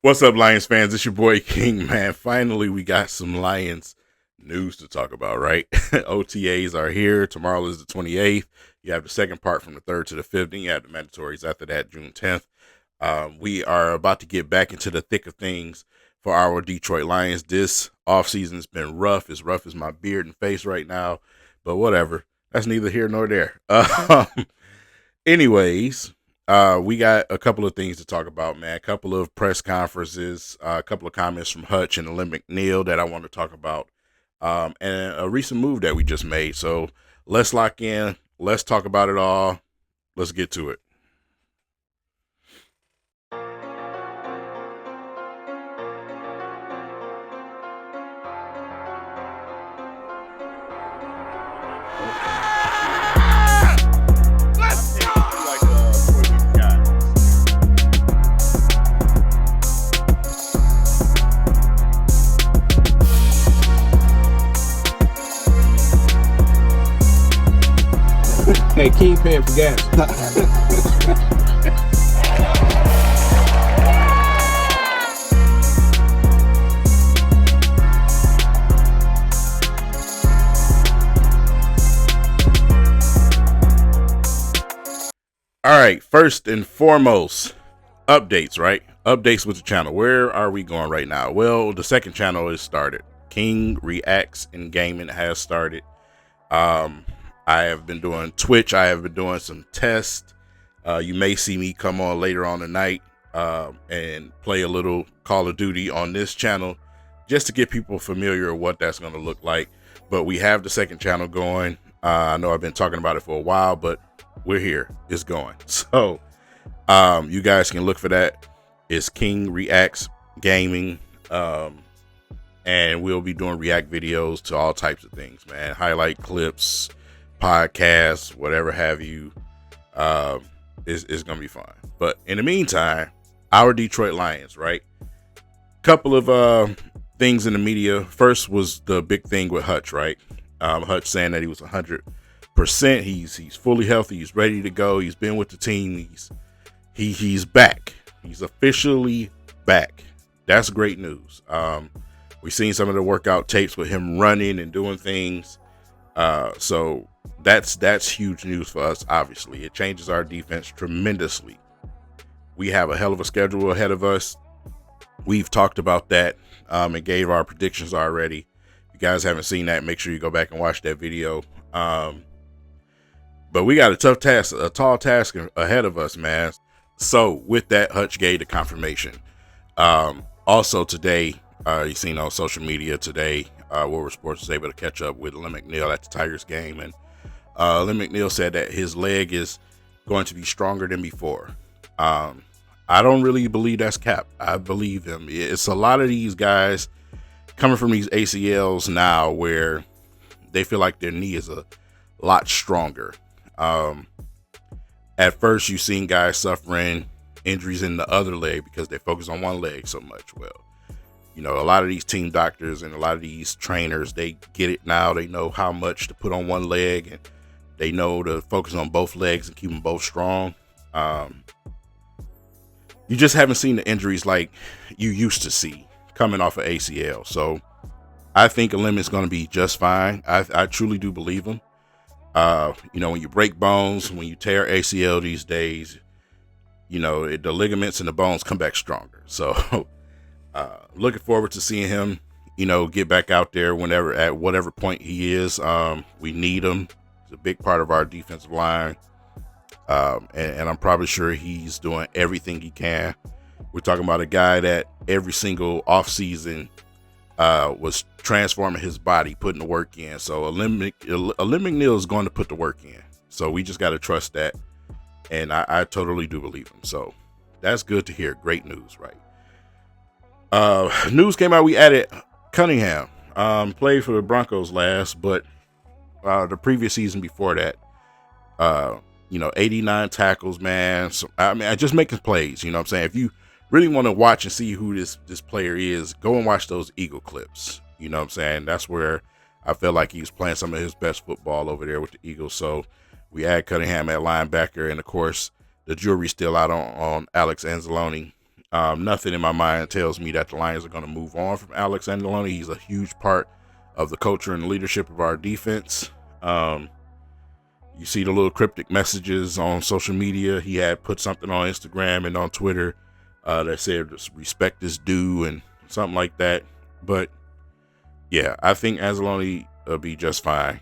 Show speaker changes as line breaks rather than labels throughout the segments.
What's up, Lions fans? It's your boy King, man. Finally, we got some Lions news to talk about, right? OTAs are here. Tomorrow is the 28th. You have the second part from the 3rd to the 5th. Then you have the mandatories after that, June 10th. We are about to get back into the thick of things for our Detroit Lions. This offseason has been rough. As rough as my beard and face right now, but whatever. That's neither here nor there. Anyways, we got a couple of things to talk about, man. A couple of press conferences, a couple of comments from Hutch and Alim McNeill that I want to talk about, and a recent move that we just made. So let's lock in. Let's talk about it all. Let's get to it.
Hey, King paying for gas.
All right, first and foremost, updates, right? Updates with the channel. Where are we going right now? Well, the second channel is started. King Reacts and Gaming has started. I have been doing Twitch. I have been doing some tests. You may see me come on later on tonight and play a little Call of Duty on this channel just to get people familiar with what that's going to look like. But we have the second channel going. I know I've been talking about it for a while, but we're here. It's going. So you guys can look for that. It's King Reacts Gaming. And we'll be doing react videos to all types of things, man. Highlight clips, podcasts, whatever have you. It's gonna be fun. But in the meantime, our Detroit Lions, right? Couple of things in the media. First was the big thing with Hutch, right? Hutch saying that he was 100%. He's fully healthy. He's ready to go. He's been with the team. He's back. He's officially back. That's great news. We've seen some of the workout tapes with him running and doing things. So that's huge news for us, obviously. It changes our defense tremendously. We have a hell of a schedule ahead of us. We've talked about that and gave our predictions already. If you guys haven't seen that, make sure you go back and watch that video. But we got a tough task, a tall task ahead of us, man. So with that, Hutch gave the confirmation. Also today, you seen on social media today, World Sports was able to catch up with Alim McNeill at the Tigers game, and Alim McNeill said that his leg is going to be stronger than before. I don't really believe that's cap. I believe him. It's a lot of these guys coming from these ACLs now where they feel like their knee is a lot stronger. At first, you've seen guys suffering injuries in the other leg because they focus on one leg so much. Well, you know, a lot of these team doctors and a lot of these trainers, they get it now. They know how much to put on one leg, and they know to focus on both legs and keep them both strong. You just haven't seen the injuries like you used to see coming off of ACL. So I think Alim is going to be just fine. I truly do believe him. You know, when you break bones, when you tear ACL these days, you know, the ligaments and the bones come back stronger. So looking forward to seeing him, you know, get back out there whenever, at whatever point he is. We need him. He's a big part of our defensive line. And I'm probably sure he's doing everything he can. We're talking about a guy that every single offseason was transforming his body, putting the work in. So Alim McNeill is going to put the work in. So we just got to trust that. And I totally do believe him. So that's good to hear. Great news, right? News came out. We added Cunningham. Played for the Broncos last, but the previous season before that, you know, 89 tackles, man. So, I mean, I just making plays. You know what I'm saying? If you really want to watch and see who this player is, go and watch those Eagle clips. You know what I'm saying? That's where I feel like he was playing some of his best football over there with the Eagles. So we add Cunningham at linebacker, and of course the jury's still out on Alex Anzalone Nothing in my mind tells me that the Lions are going to move on from Alex Anzalone. He's a huge part of the culture and leadership of our defense. You see the little cryptic messages on social media. He had put something on Instagram and on Twitter that said respect is due and something like that. But yeah, I think Anzalone will be just fine.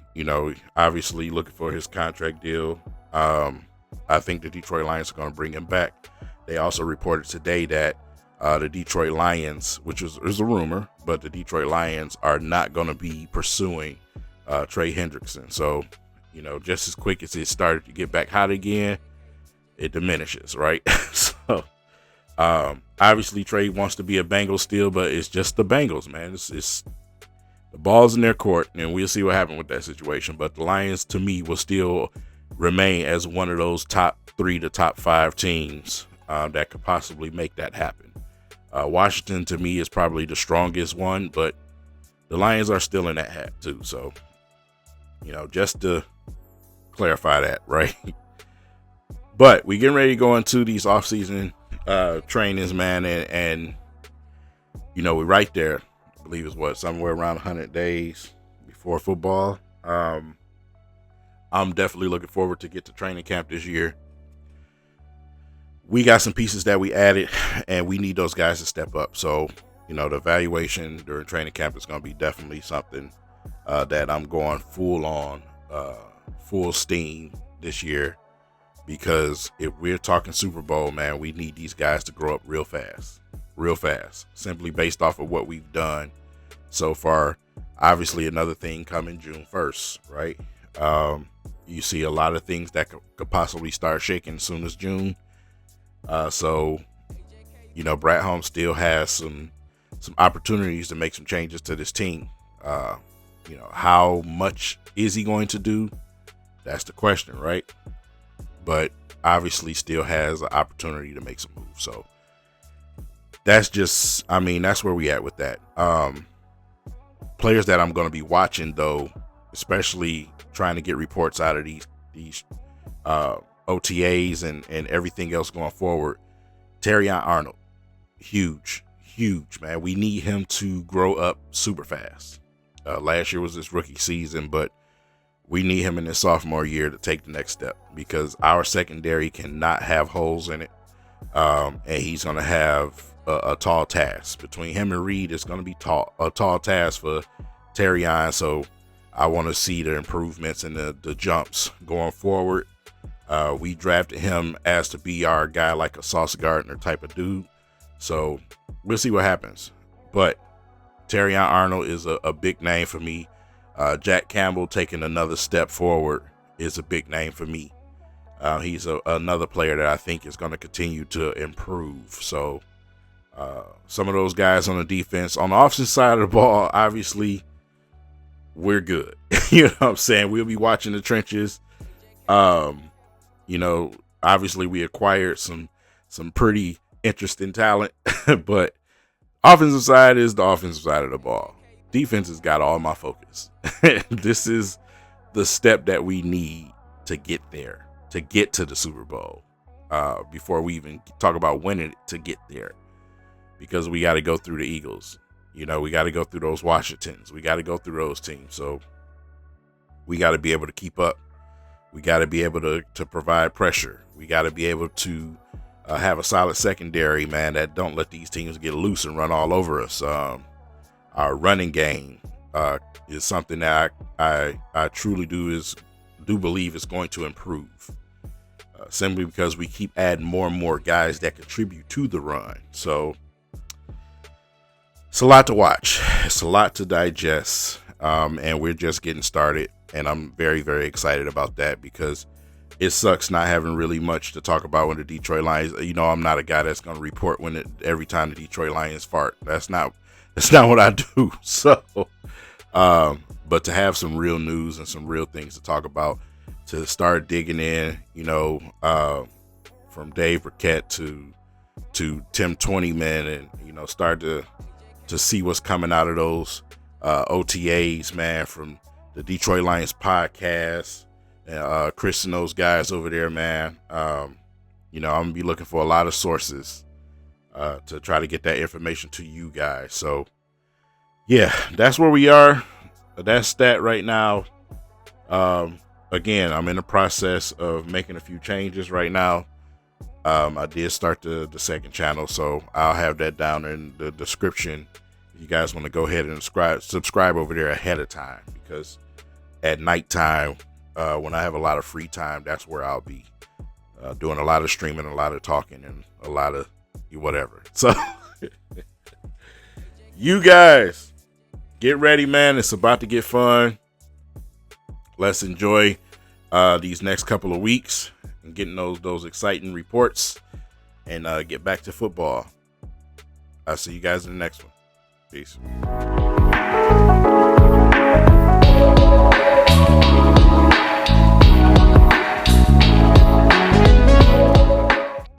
Obviously looking for his contract deal. I think the Detroit Lions are going to bring him back. They also reported today that the Detroit Lions, which is a rumor, but the Detroit Lions are not going to be pursuing Trey Hendrickson. So, just as quick as it started to get back hot again, it diminishes, right? So, obviously Trey wants to be a Bengals still, but it's just the Bengals, man. It's the ball's in their court, and we'll see what happens with that situation. But the Lions, to me, will still remain as one of those top 3 to top 5 teams that could possibly make that happen. Washington, to me, is probably the strongest one, but the Lions are still in that hat too. So, just to clarify that, right? But we getting ready to go into these offseason trainings, man, and we're right there. I believe it's somewhere around 100 days before football. I'm definitely looking forward to get to training camp this year. We got some pieces that we added, and we need those guys to step up. So, the evaluation during training camp is going to be definitely something that I'm going full steam this year, because if we're talking Super Bowl, man, we need these guys to grow up real fast, simply based off of what we've done so far. Obviously, another thing coming June 1st, right? You see a lot of things that could possibly start shaking as soon as June. So, Brad Holmes still has some opportunities to make some changes to this team. How much is he going to do? That's the question, right? But obviously still has an opportunity to make some moves. So that's where we at with that. Players that I'm going to be watching, though, especially trying to get reports out of these OTAs and everything else going forward. Terrion Arnold, huge, man. We need him to grow up super fast. Last year was his rookie season, but we need him in his sophomore year to take the next step, because our secondary cannot have holes in it. And he's going to have a tall task. Between him and Reed, it's going to be a tall task for Terrion. So I want to see the improvements and the jumps going forward. We drafted him as to be our guy, like a Sauce Gardner type of dude. So we'll see what happens. But Terrion Arnold is a big name for me. Jack Campbell taking another step forward is a big name for me. He's another player that I think is going to continue to improve. So some of those guys on the defense, on the offensive side of the ball, obviously we're good. You know what I'm saying? We'll be watching the trenches. Obviously we acquired some pretty interesting talent, but offensive side is the offensive side of the ball. Defense has got all my focus. This is the step that we need to get there, to get to the Super Bowl, before we even talk about winning it, to get there, because we got to go through the Eagles. We got to go through those Washingtons. We got to go through those teams. So we got to be able to keep up. We got to be able to provide pressure. We got to be able to have a solid secondary, man, that don't let these teams get loose and run all over us. Our running game is something that I truly do believe is going to improve, simply because we keep adding more and more guys that contribute to the run. So it's a lot to watch. It's a lot to digest, and we're just getting started. And I'm very, very excited about that, because it sucks not having really much to talk about when the Detroit Lions. I'm not a guy that's going to report every time the Detroit Lions fart. That's not what I do. So, but to have some real news and some real things to talk about, to start digging in, from Dave Burkett to Tim Twentyman, and start to see what's coming out of those OTAs, man, from the Detroit Lions podcast, and Chris and those guys over there, man. I'm gonna be looking for a lot of sources to try to get that information to you guys. So yeah, that's where we are. That's that right now. Again, I'm in the process of making a few changes right now. I did start the second channel, so I'll have that down in the description. If you guys want to go ahead and subscribe over there ahead of time, because at nighttime, when I have a lot of free time, that's where I'll be doing a lot of streaming, a lot of talking, and a lot of whatever. So you guys get ready, man. It's about to get fun. Let's enjoy these next couple of weeks and getting those exciting reports and get back to football. I'll see you guys in the next one. Peace.